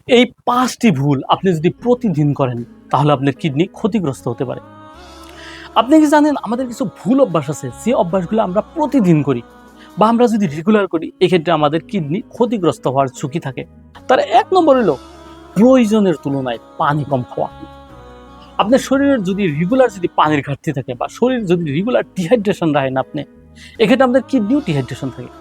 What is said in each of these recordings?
এই 5টি ভুল আপনি যদি প্রতিদিন করেন তাহলে আপনার কিডনি ক্ষতিগ্রস্ত হতে পারে। আপনি কি জানেন আমাদের কিছু ভুল অভ্যাস আছে, যে অভ্যাসগুলো আমরা প্রতিদিন করি বা আমরা যদি রেগুলার করি এক্ষেত্রে আমাদের কিডনি ক্ষতিগ্রস্ত হওয়ার ঝুঁকি থাকে। তার 1 নম্বর হলো প্রয়োজনের তুলনায় পানি কম খাওয়া। আপনার শরীরের যদি রেগুলার যদি পানির ঘাটতি থাকে বা শরীর যদি রেগুলার ডিহাইড্রেশন রাখেন আপনি, এক্ষেত্রে আমাদের কিডনিও ডিহাইড্রেশন থাকে।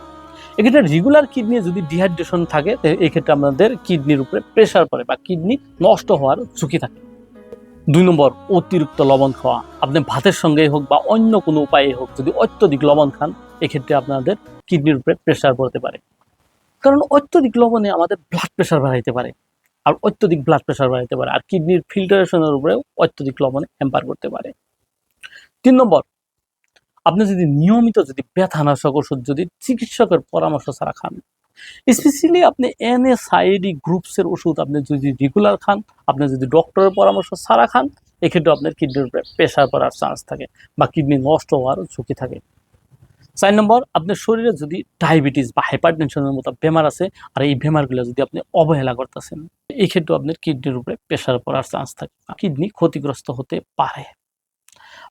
এক্ষেত্রে রেগুলার কিডনি যদি ডিহাইড্রেশন থাকে এক্ষেত্রে আমাদের কিডনির উপরে প্রেসার পড়ে বা কিডনি নষ্ট হওয়ার ঝুঁকি থাকে। 2 নম্বর অতিরিক্ত লবণ খাওয়া। আপনি ভাতের সঙ্গে হোক বা অন্য কোনো উপায়ে হোক যদি অত্যধিক লবণ খান এক্ষেত্রে আপনাদের কিডনির উপরে প্রেসার পড়তে পারে। কারণ অত্যধিক লবণে আমাদের ব্লাড প্রেসার বাড়াইতে পারে আর অত্যধিক ব্লাড প্রেসার বাড়াইতে পারে আর কিডনির ফিল্টারেশনের উপরেও অত্যধিক লবণে হ্যাম্পার করতে পারে। 3 নম্বর, আপনি যদি নিয়মিত যদি ব্যথানাশক ওষুধ যদি চিকিৎসকের পরামর্শ ছাড়া খান, স্পেশালি আপনি NSAID গ্রুপসের ওষুধ আপনি যদি রেগুলার খান, আপনি যদি ডক্টরের পরামর্শ ছাড়া খান, এক্ষেত্রে আপনার কিডনির উপরে প্রেসার পড়ার চান্স থাকে বা কিডনি নষ্ট হওয়ার ঝুঁকি থাকে। 4 নম্বর, আপনার শরীরে যদি ডায়াবেটিস বা হাইপারটেনশনের মতো বেমার আছে আর এই বেমারগুলো যদি আপনি অবহেলা করতেছেন, এই ক্ষেত্রে আপনার কিডনির উপরে প্রেসার পড়ার চান্স থাকে, কিডনি ক্ষতিগ্রস্ত হতে পারে।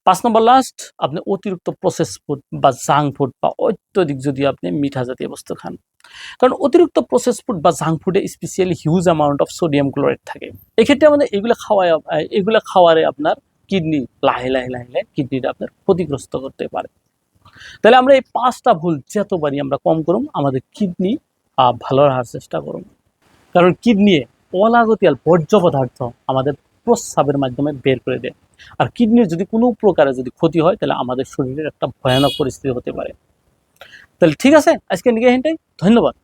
5 নম্বর লাস্ট, আপনি অতিরিক্ত প্রসেস ফুড বা জাঙ্ক ফুড বা অত্যধিক যদি আপনি মিঠা জাতীয় বস্তু খান। কারণ অতিরিক্ত প্রসেস ফুড বা জাঙ্ক ফুডে specially huge amount of sodium chloride থাকে। এক্ষেত্রে আমাদের এগুলো খাওয়ারে আপনার কিডনি লাহে লাহে লাহে লাহে কিডনিটা আপনার ক্ষতিগ্রস্ত করতে পারে। তাহলে আমরা এই 5টা ভুল যতবারই আমরা কম করুম আমাদের কিডনি ভালো রাখার চেষ্টা করুন। কারণ কিডনি অলাগতিয়াল বর্জ্য পদার্থ আমাদের প্রস্রাবের মাধ্যমে বের করে দেয়। আর কিডনির যদি কোনো প্রকারে যদি ক্ষতি হয় তাহলে আমাদের শরীরের একটা ভয়ানক পরিস্থিতি হতে পারে। তাহলে ঠিক আছে, আজকে নিয়ে ধন্যবাদ।